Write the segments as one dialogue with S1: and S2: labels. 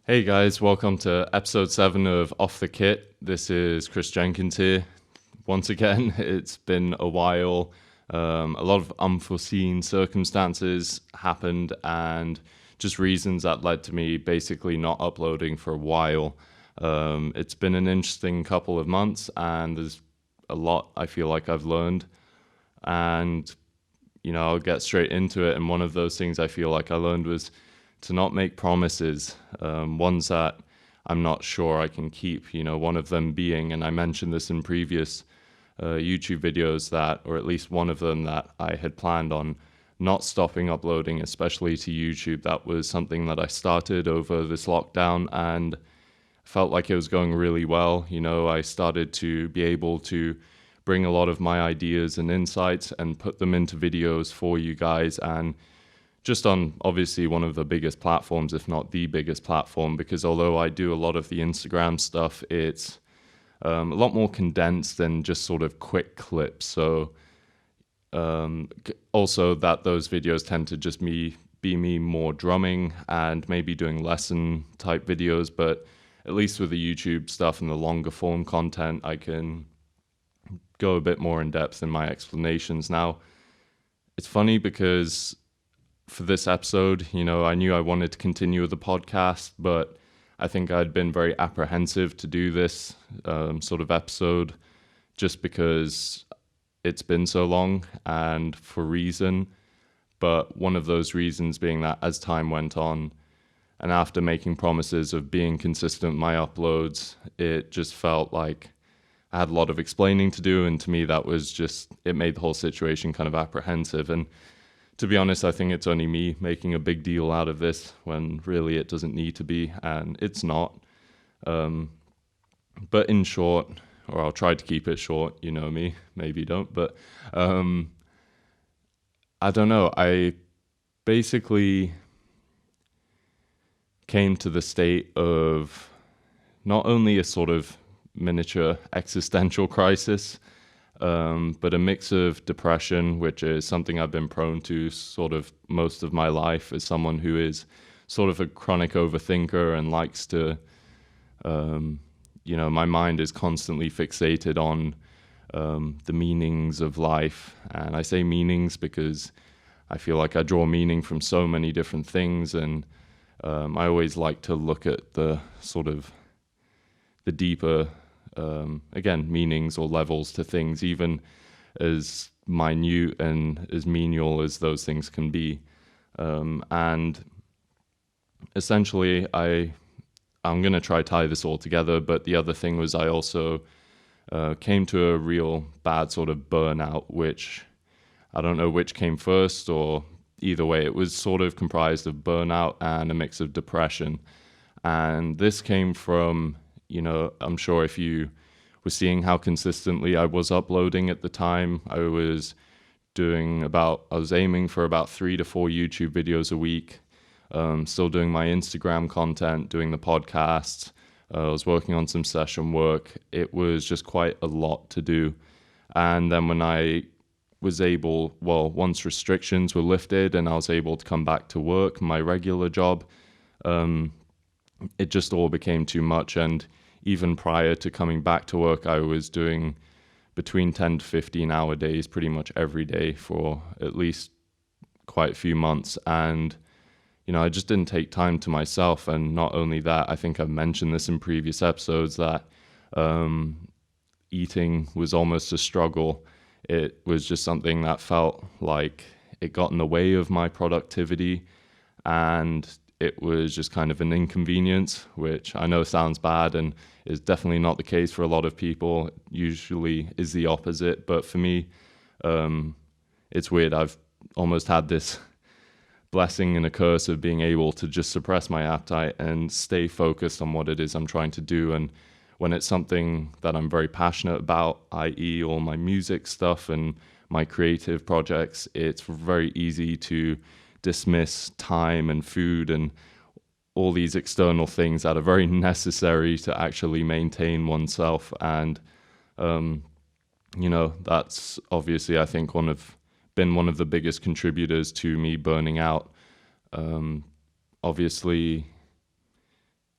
S1: Hey guys, welcome to episode 7 of Off the Kit. This is Chris Jenkins here. Once again, it's been a while. A lot of unforeseen circumstances happened and just reasons that led to me basically not uploading for a while. It's been an interesting couple of months and there's a lot I feel like I've learned. And, I'll get straight into it. And one of those things I feel like I learned was to not make promises, ones that I'm not sure I can keep. One of them being, and I mentioned this in previous YouTube videos, that, or at least one of them, that I had planned on not stopping uploading, especially to YouTube. That was something that I started over this lockdown and felt like it was going really well. I started to be able to bring a lot of my ideas and insights and put them into videos for you guys, and just on obviously one of the biggest platforms, if not the biggest platform, because although I do a lot of the Instagram stuff, it's a lot more condensed than just sort of quick clips. So also that those videos tend to just be me more drumming and maybe doing lesson type videos, but at least with the YouTube stuff and the longer form content, I can go a bit more in depth in my explanations. Now, it's funny because for this episode, I knew I wanted to continue with the podcast, but I think I'd been very apprehensive to do this sort of episode just because it's been so long and for reason. But one of those reasons being that as time went on and after making promises of being consistent with my uploads, it just felt like I had a lot of explaining to do. And to me, that was just, it made the whole situation kind of apprehensive. And to be honest, I think it's only me making a big deal out of this when really it doesn't need to be, and it's not. But in short, or I'll try to keep it short, you know me, maybe you don't, but I don't know. I basically came to the state of not only a sort of miniature existential crisis, but a mix of depression, which is something I've been prone to sort of most of my life as someone who is sort of a chronic overthinker and likes to, my mind is constantly fixated on the meanings of life. And I say meanings because I feel like I draw meaning from so many different things. And I always like to look at the sort of the deeper again, meanings or levels to things, even as minute and as menial as those things can be. And essentially, I'm going to try tie this all together, but the other thing was I also came to a real bad sort of burnout, which I don't know which came first, or either way, it was sort of comprised of burnout and a mix of depression. And this came from, I'm sure if you were seeing how consistently I was uploading at the time, I was aiming for about 3 to 4 YouTube videos a week, still doing my Instagram content, doing the podcasts. I was working on some session work. It was just quite a lot to do. And then when I was once restrictions were lifted and I was able to come back to work, my regular job, it just all became too much. And even prior to coming back to work, I was doing between 10 to 15 hour days pretty much every day for at least quite a few months. And, I just didn't take time to myself. And not only that, I think I've mentioned this in previous episodes that eating was almost a struggle. It was just something that felt like it got in the way of my productivity, and it was just kind of an inconvenience, which I know sounds bad and is definitely not the case for a lot of people. It usually is the opposite. But for me, it's weird. I've almost had this blessing and a curse of being able to just suppress my appetite and stay focused on what it is I'm trying to do. And when it's something that I'm very passionate about, i.e. all my music stuff and my creative projects, it's very easy to dismiss time and food and all these external things that are very necessary to actually maintain oneself. And, that's obviously, I think, been one of the biggest contributors to me burning out. Obviously,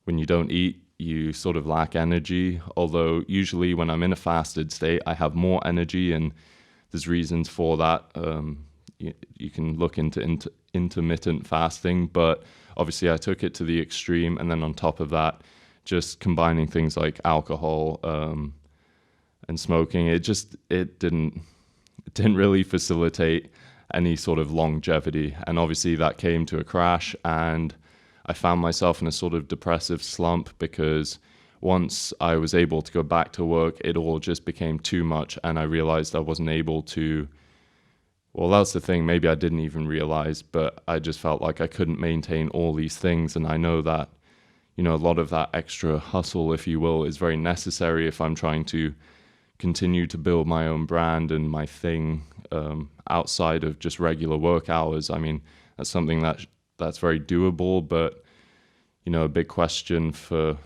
S1: when you don't eat, you sort of lack energy. Although usually when I'm in a fasted state, I have more energy, and there's reasons for that. You can look into intermittent fasting, but obviously I took it to the extreme. And then on top of that, just combining things like alcohol and smoking, it didn't really facilitate any sort of longevity. And obviously that came to a crash, and I found myself in a sort of depressive slump, because once I was able to go back to work, it all just became too much, and I realized I wasn't able to. Well, that's the thing, maybe I didn't even realize, but I just felt like I couldn't maintain all these things. And I know that, a lot of that extra hustle, if you will, is very necessary if I'm trying to continue to build my own brand and my thing outside of just regular work hours. I mean, that's something that's very doable, but, a big question for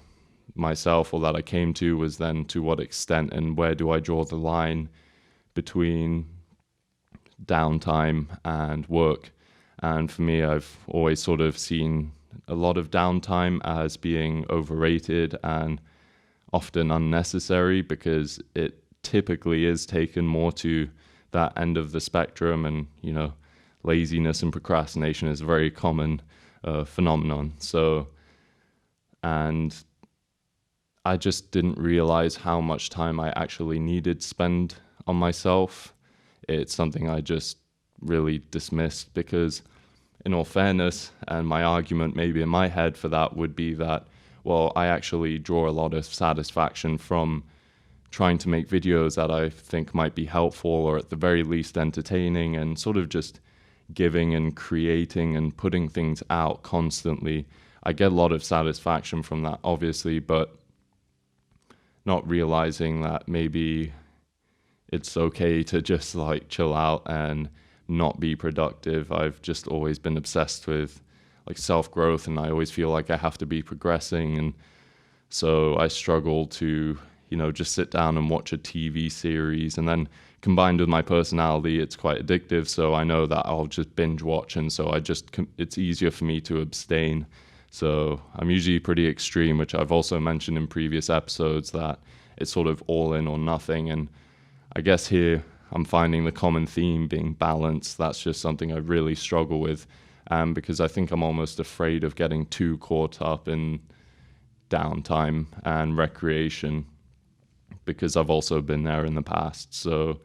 S1: myself, or that I came to, was then to what extent and where do I draw the line between downtime and work. And for me, I've always sort of seen a lot of downtime as being overrated and often unnecessary, because it typically is taken more to that end of the spectrum. And laziness and procrastination is a very common phenomenon. And I just didn't realize how much time I actually needed to spend on myself. It's something I just really dismissed, because in all fairness, and my argument maybe in my head for that would be that, well, I actually draw a lot of satisfaction from trying to make videos that I think might be helpful, or at the very least entertaining, and sort of just giving and creating and putting things out constantly. I get a lot of satisfaction from that, obviously, but not realizing that maybe it's okay to just like chill out and not be productive. I've just always been obsessed with like self-growth, and I always feel like I have to be progressing. And so I struggle to, just sit down and watch a TV series, and then combined with my personality, it's quite addictive. So I know that I'll just binge watch. And so it's easier for me to abstain. So I'm usually pretty extreme, which I've also mentioned in previous episodes, that it's sort of all in or nothing. And I guess here I'm finding the common theme being balance. That's just something I really struggle with, because I think I'm almost afraid of getting too caught up in downtime and recreation, because I've also been there in the past. So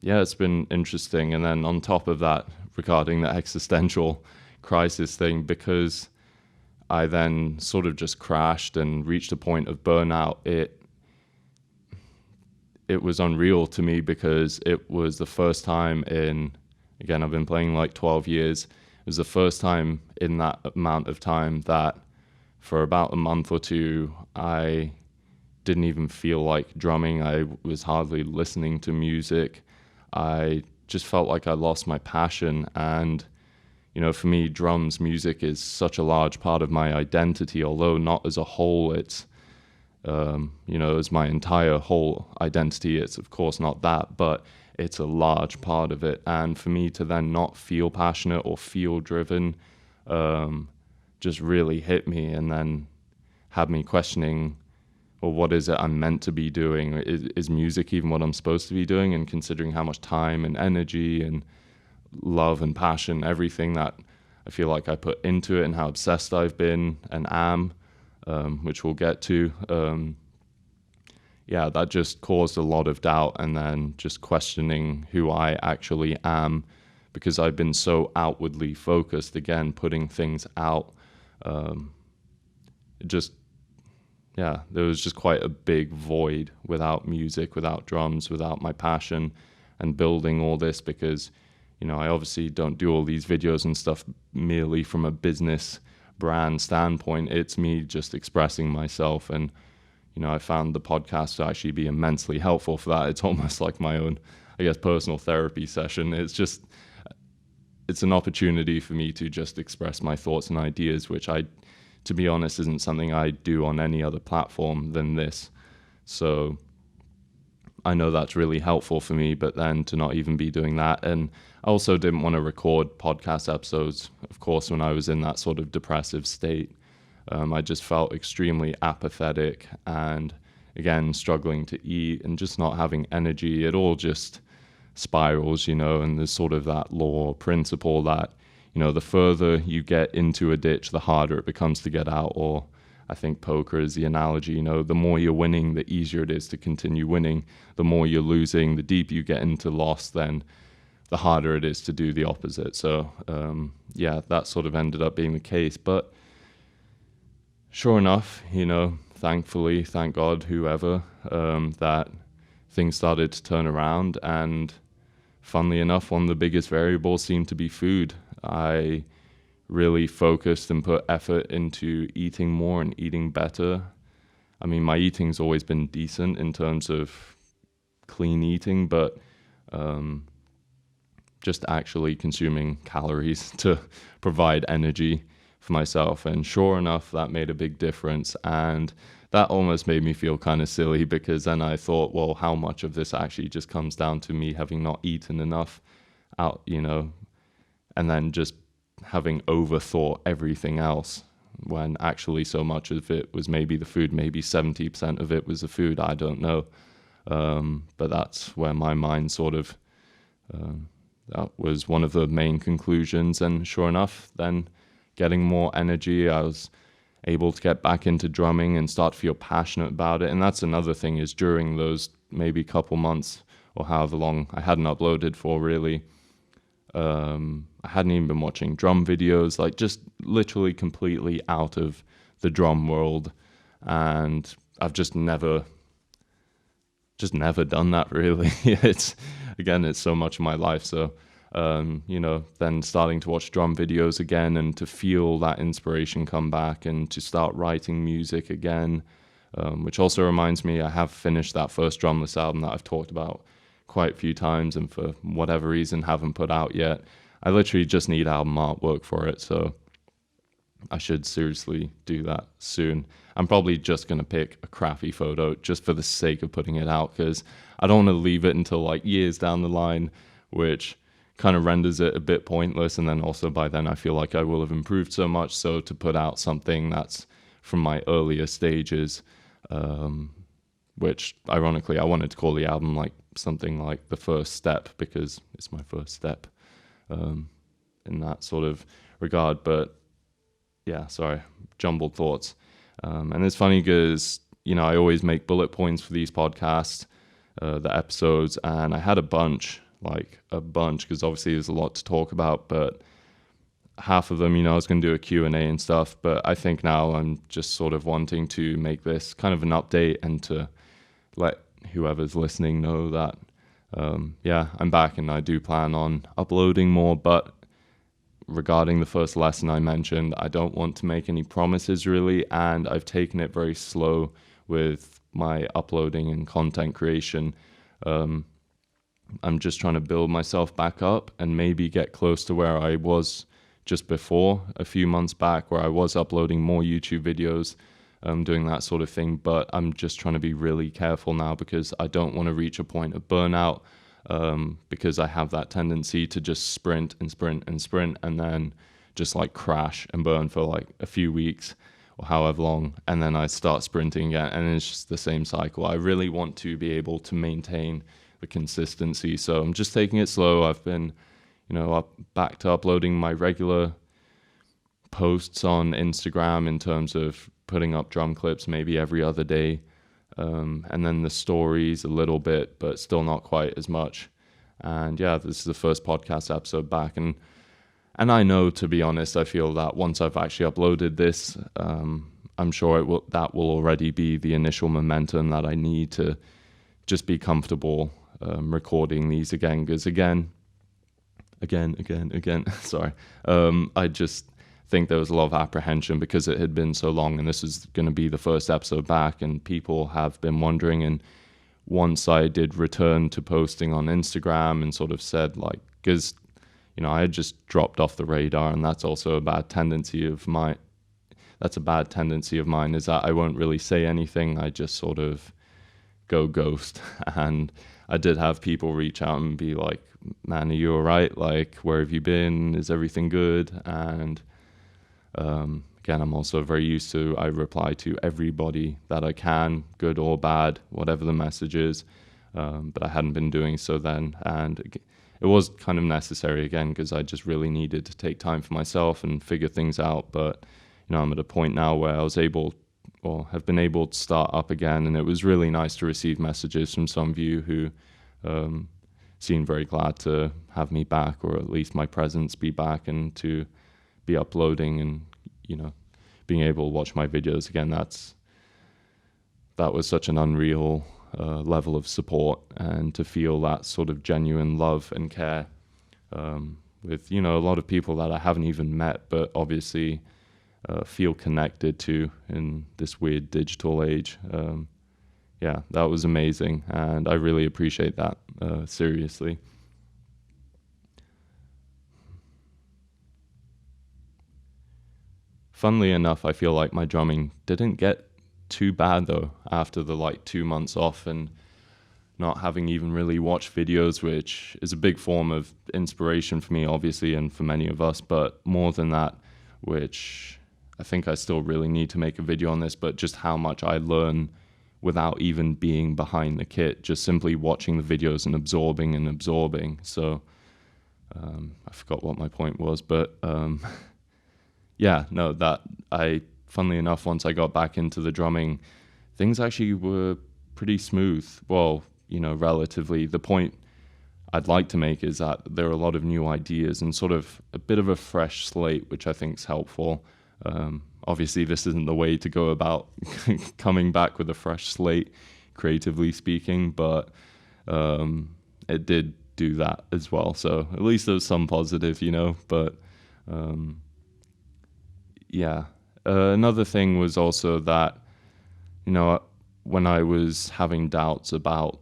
S1: it's been interesting. And then on top of that, regarding the existential crisis thing, because I then sort of just crashed and reached a point of burnout, it was unreal to me, because it was the first time again, I've been playing like 12 years. It was the first time in that amount of time that for about a month or two, I didn't even feel like drumming. I was hardly listening to music. I just felt like I lost my passion. And, for me, drums, music is such a large part of my identity, although not as a whole. It's, as my entire whole identity. It's of course not that, but it's a large part of it. And for me to then not feel passionate or feel driven just really hit me, and then had me questioning, well, what is it I'm meant to be doing? Is music even what I'm supposed to be doing? And considering how much time and energy and love and passion, everything that I feel like I put into it, and how obsessed I've been and am, which we'll get to. That just caused a lot of doubt, and then just questioning who I actually am, because I've been so outwardly focused, again, putting things out. There was just quite a big void without music, without drums, without my passion and building all this, because, I obviously don't do all these videos and stuff merely from a business brand standpoint. It's me just expressing myself. And, I found the podcast to actually be immensely helpful for that. It's almost like my own, personal therapy session. It's an opportunity for me to just express my thoughts and ideas, which to be honest, isn't something I do on any other platform than this. So I know that's really helpful for me, but then to not even be doing that. And I also didn't want to record podcast episodes, of course, when I was in that sort of depressive state. I just felt extremely apathetic and, again, struggling to eat and just not having energy. It all just spirals, and there's sort of that law or principle that, the further you get into a ditch, the harder it becomes to get out. Or I think poker is the analogy, the more you're winning, the easier it is to continue winning. The more you're losing, the deeper you get into loss, then the harder it is to do the opposite. So, that sort of ended up being the case. But sure enough, thankfully, thank God, whoever, that things started to turn around. And funnily enough, one of the biggest variables seemed to be food. I really focused and put effort into eating more and eating better. I mean, my eating's always been decent in terms of clean eating, but just actually consuming calories to provide energy for myself. And sure enough, that made a big difference. And that almost made me feel kind of silly, because then I thought, well, how much of this actually just comes down to me having not eaten enough out, and then just having overthought everything else, when actually so much of it was maybe the food, maybe 70% of it was the food, I don't know. But that's where my mind sort of, that was one of the main conclusions. And sure enough, then getting more energy, I was able to get back into drumming and start to feel passionate about it. And that's another thing, is during those maybe couple months or however long I hadn't uploaded for, really, I hadn't even been watching drum videos, like just literally completely out of the drum world. And I've just never done that, really. It's so much of my life. So, then starting to watch drum videos again and to feel that inspiration come back and to start writing music again, which also reminds me, I have finished that first drumless album that I've talked about quite a few times, and for whatever reason haven't put out yet. I literally just need album artwork for it, so I should seriously do that soon. I'm probably just going to pick a crappy photo just for the sake of putting it out, because I don't want to leave it until like years down the line, which kind of renders it a bit pointless. And then also by then I feel like I will have improved so much. So to put out something that's from my earlier stages, which ironically I wanted to call the album like something like The First Step, because it's my first step in that sort of regard. But yeah, sorry, jumbled thoughts. And it's funny because, I always make bullet points for these podcasts, the episodes, and I had a bunch, because obviously there's a lot to talk about, but half of them, I was going to do a Q&A and stuff, but I think now I'm just sort of wanting to make this kind of an update and to let whoever's listening know that, I'm back and I do plan on uploading more. But regarding the first lesson I mentioned, I don't want to make any promises, really, and I've taken it very slow with my uploading and content creation. I'm just trying to build myself back up and maybe get close to where I was just before, a few months back, where I was uploading more YouTube videos, doing that sort of thing. But I'm just trying to be really careful now, because I don't want to reach a point of burnout, because I have that tendency to just sprint and sprint and sprint, and then just like crash and burn for like a few weeks or however long, and then I start sprinting again, and it's just the same cycle. I really want to be able to maintain the consistency, so I'm just taking it slow. I've been back to uploading my regular posts on Instagram in terms of putting up drum clips maybe every other day, and then the stories a little bit, but still not quite as much. And yeah, this is the first podcast episode back, and I know, to be honest, I feel that once I've actually uploaded this, I'm sure that will already be the initial momentum that I need to just be comfortable recording these again, because again, sorry, I just think there was a lot of apprehension because it had been so long, and this is going to be the first episode back, and people have been wondering. And once I did return to posting on Instagram and sort of said, like, because I had just dropped off the radar, and that's also a bad tendency of mine. That's a bad tendency of mine, is that I won't really say anything. I just sort of go ghost. And I did have people reach out and be like, man, are you all right? Like, where have you been? Is everything good? And again, I'm also very used to, I reply to everybody that I can, good or bad, whatever the message is. But I hadn't been doing so then. And it was kind of necessary again, because I just really needed to take time for myself and figure things out. But, I'm at a point now where I was able, or have been able to start up again. And it was really nice to receive messages from some of you who seemed very glad to have me back, or at least my presence be back, and to be uploading and, being able to watch my videos again. That was such an unreal level of support, and to feel that sort of genuine love and care with, a lot of people that I haven't even met, but obviously feel connected to in this weird digital age. That was amazing, and I really appreciate that, seriously. Funnily enough, I feel like my drumming didn't get too bad though after the 2 months off and not having even really watched videos, which is a big form of inspiration for me, obviously, and for many of us. But more than that, which I think I still really need to make a video on this, but just how much I learn without even being behind the kit, just simply watching the videos and absorbing. So I forgot what my point was, but funnily enough, once I got back into the drumming, things actually were pretty smooth. Well, relatively. The point I'd like to make is that there are a lot of new ideas and sort of a bit of a fresh slate, which I think is helpful. Obviously, this isn't the way to go about coming back with a fresh slate, creatively speaking, but it did do that as well. So at least there's some positive, but another thing was also that, when I was having doubts about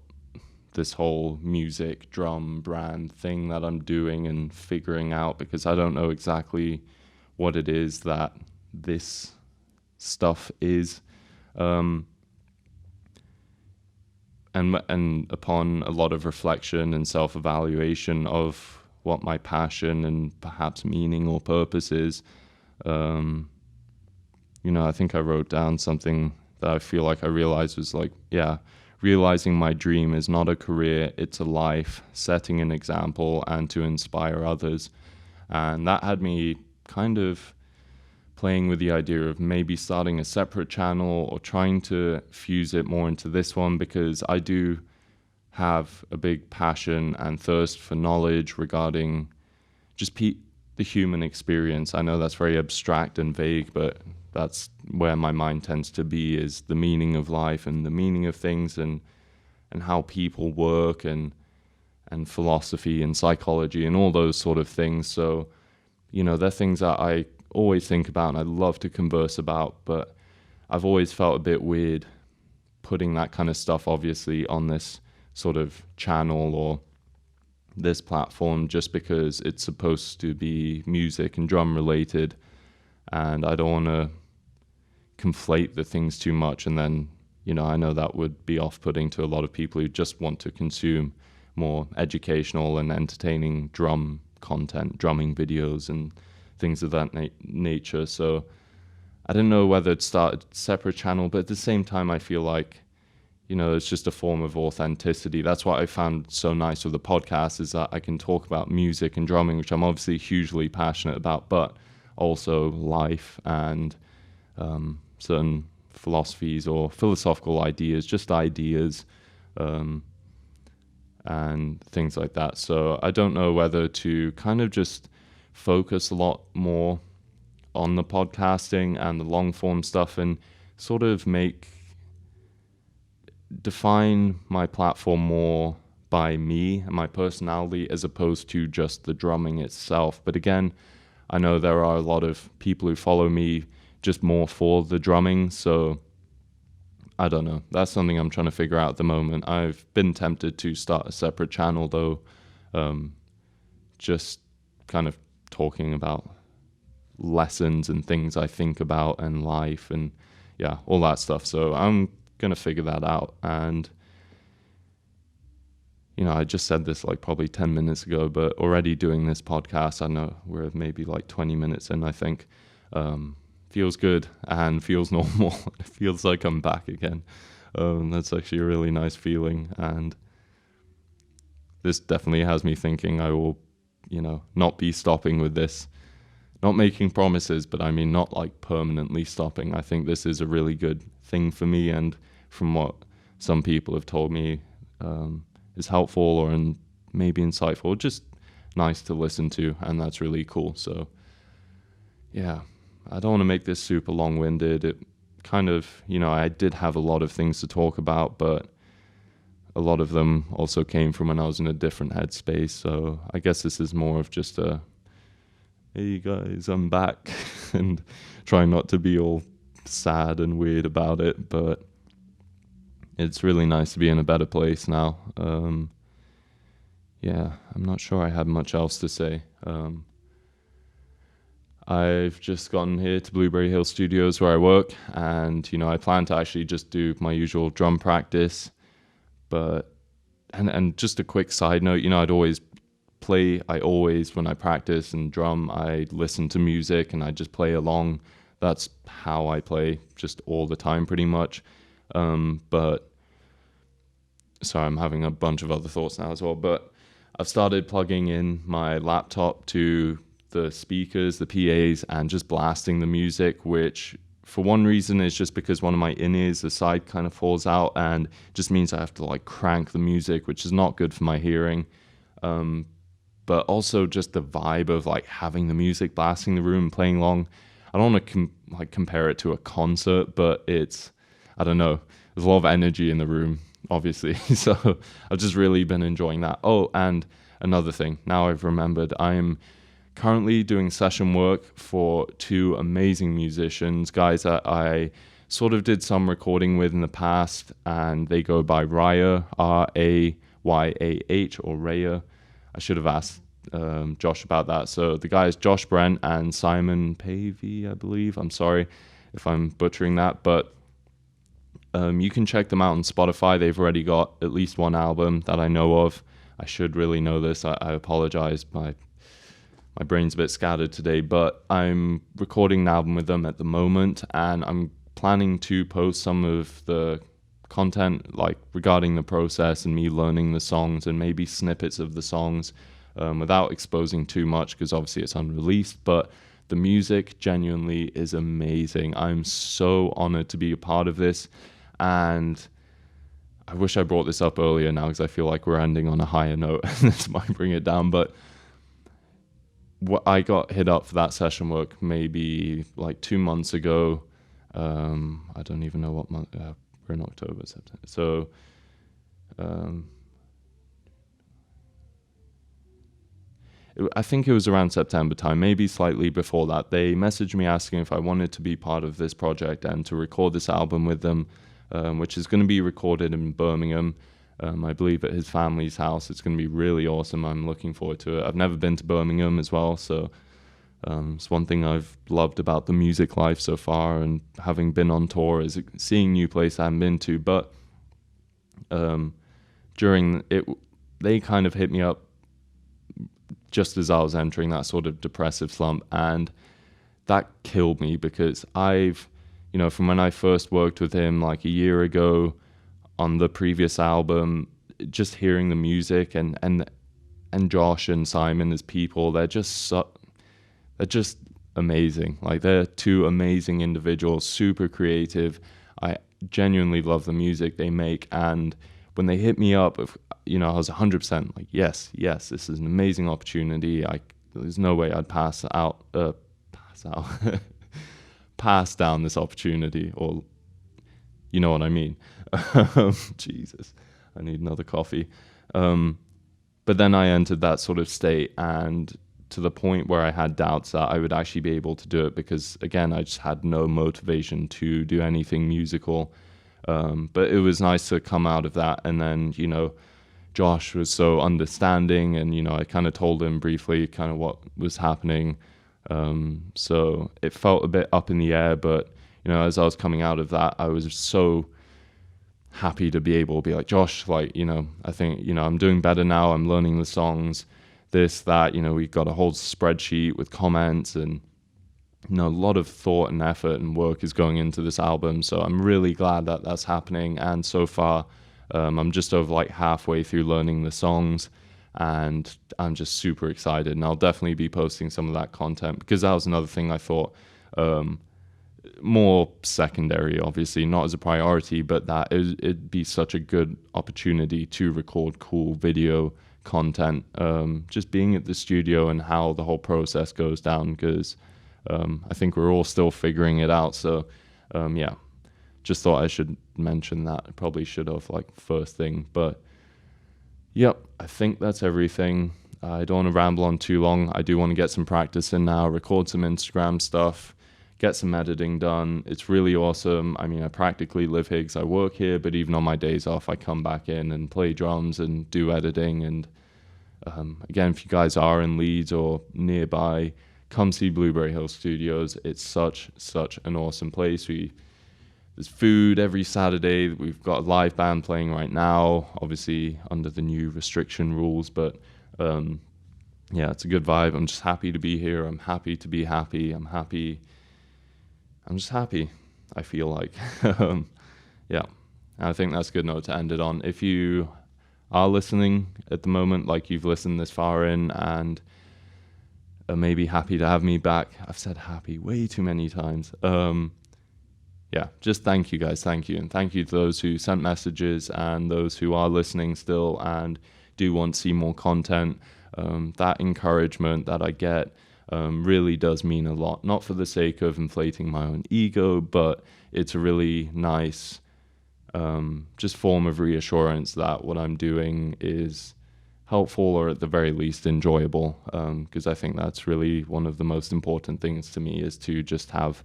S1: this whole music drum brand thing that I'm doing and figuring out, because I don't know exactly what it is that this stuff is, and upon a lot of reflection and self-evaluation of what my passion and perhaps meaning or purpose is, I think I wrote down something that I feel like I realized was realizing my dream is not a career, it's a life, setting an example and to inspire others. And that had me kind of playing with the idea of maybe starting a separate channel or trying to fuse it more into this one, because I do have a big passion and thirst for knowledge regarding just the human experience. I know that's very abstract and vague, but that's where my mind tends to be, is the meaning of life and the meaning of things, and how people work, and philosophy and psychology and all those sort of things. So, they're things that I always think about and I love to converse about, but I've always felt a bit weird putting that kind of stuff, obviously, on this sort of channel or this platform, just because it's supposed to be music and drum related, and I don't want to conflate the things too much. And then, I know that would be off-putting to a lot of people who just want to consume more educational and entertaining drum content, drumming videos and things of that nature. So I didn't know whether to start a separate channel, but at the same time, I feel like, it's just a form of authenticity. That's what I found so nice with the podcast, is that I can talk about music and drumming, which I'm obviously hugely passionate about, but also life and certain philosophies or philosophical ideas, just ideas, and things like that. So I don't know whether to kind of just focus a lot more on the podcasting and the long form stuff, and sort of define my platform more by me and my personality, as opposed to just the drumming itself. But again, I know there are a lot of people who follow me just more for the drumming, so I don't know. That's something I'm trying to figure out at the moment. I've been tempted to start a separate channel though, just kind of talking about lessons and things I think about and life and all that stuff. So I'm gonna figure that out. And I just said this probably 10 minutes ago, but already doing this podcast, I know we're maybe 20 minutes in, I think, feels good and feels normal. It feels like I'm back again. That's actually a really nice feeling, and this definitely has me thinking I will, not be stopping with this. Not making promises, but I mean not like permanently stopping. I think this is a really good thing for me, and from what some people have told me, is helpful or maybe insightful, just nice to listen to, and that's really cool. So yeah, I don't want to make this super long-winded. It kind of, I did have a lot of things to talk about, but a lot of them also came from when I was in a different headspace. So I guess this is more of just a, hey guys, I'm back, and trying not to be all sad and weird about it, but it's really nice to be in a better place now. Yeah, I'm not sure I had much else to say. I've just gotten here to Blueberry Hill Studios where I work, and I plan to actually just do my usual drum practice. But and just a quick side note, I'd always when I practice and drum, I listen to music and I just play along. That's how I play just all the time pretty much. But sorry, I'm having a bunch of other thoughts now as well, but I've started plugging in my laptop to the speakers, the PAs, and just blasting the music, which for one reason is just because one of my in-ears, the side kind of falls out, and just means I have to like crank the music, which is not good for my hearing. But also just the vibe of like having the music blasting the room, playing along. I don't want to compare it to a concert, but I don't know, there's a lot of energy in the room, obviously. So I've just really been enjoying that. Oh, and another thing, now I've remembered, I am currently doing session work for two amazing musicians, guys that I sort of did some recording with in the past, and they go by Raya, Rayah, or Raya. I should have asked Josh about that. So the guys, Josh Brent and Simon Pavey, I believe. I'm sorry if I'm butchering that, but you can check them out on Spotify. They've already got at least one album that I know of. I should really know this. I apologize. My brain's a bit scattered today, but I'm recording an album with them at the moment, and I'm planning to post some of the content like regarding the process and me learning the songs and maybe snippets of the songs without exposing too much, because obviously it's unreleased, but the music genuinely is amazing. I'm so honored to be a part of this, and I wish I brought this up earlier now because I feel like we're ending on a higher note and this might bring it down, but I got hit up for that session work maybe like 2 months ago. I don't even know what month. We're in October, September. So I think it was around September time, maybe slightly before that. They messaged me asking if I wanted to be part of this project and to record this album with them, which is going to be recorded in Birmingham. I believe at his family's house. It's going to be really awesome. I'm looking forward to it. I've never been to Birmingham as well, so it's one thing I've loved about the music life so far, and having been on tour is seeing new places I haven't been to. But during it, they kind of hit me up just as I was entering that sort of depressive slump, and that killed me because I've, from when I first worked with him like a year ago on the previous album, just hearing the music and Josh and Simon as people, they're just amazing. Like, they're two amazing individuals, super creative. I genuinely love the music they make, and when they hit me up, I was 100% like, yes, this is an amazing opportunity. There's no way I'd pass down this opportunity, or you know what I mean. Jesus, I need another coffee. But then I entered that sort of state, and to the point where I had doubts that I would actually be able to do it, because again, I just had no motivation to do anything musical. But it was nice to come out of that, and then Josh was so understanding, and I kind of told him briefly kind of what was happening. So it felt a bit up in the air, but as I was coming out of that, I was so happy to be able to be like, Josh, like, I think, I'm doing better now. I'm learning the songs, this, that, we've got a whole spreadsheet with comments, and a lot of thought and effort and work is going into this album. So I'm really glad that that's happening. And so far, I'm just over like halfway through learning the songs, and I'm just super excited. And I'll definitely be posting some of that content, because that was another thing I thought, more secondary, obviously, not as a priority, but that it'd be such a good opportunity to record cool video content, just being at the studio and how the whole process goes down, because I think we're all still figuring it out. So yeah, just thought I should mention that. I probably should have, like, first thing, but yep, I think that's everything. I don't want to ramble on too long. I do want to get some practice in now, record some Instagram stuff, get some editing done. It's really awesome. I mean, I practically live here because I work here, but even on my days off, I come back in and play drums and do editing. And again, if you guys are in Leeds or nearby, come see Blueberry Hill Studios. It's such an awesome place. There's food every Saturday. We've got a live band playing right now, obviously under the new restriction rules, but yeah, it's a good vibe. I'm just happy to be here. I'm happy to be happy. I'm just happy, I feel like. Yeah, I think that's a good note to end it on. If you are listening at the moment, like you've listened this far in and are maybe happy to have me back. I've said happy way too many times. Yeah, just thank you guys, thank you. And thank you to those who sent messages and those who are listening still and do want to see more content. That encouragement that I get really does mean a lot. Not for the sake of inflating my own ego, but it's a really nice just form of reassurance that what I'm doing is helpful, or at the very least enjoyable, because I think that's really one of the most important things to me, is to just have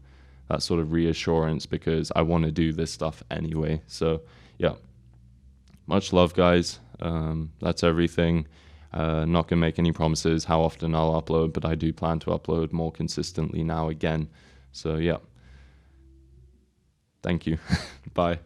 S1: that sort of reassurance, because I want to do this stuff anyway. So yeah, much love, guys. That's everything. Not gonna make any promises how often I'll upload, but I do plan to upload more consistently now again. So yeah, thank you. Bye.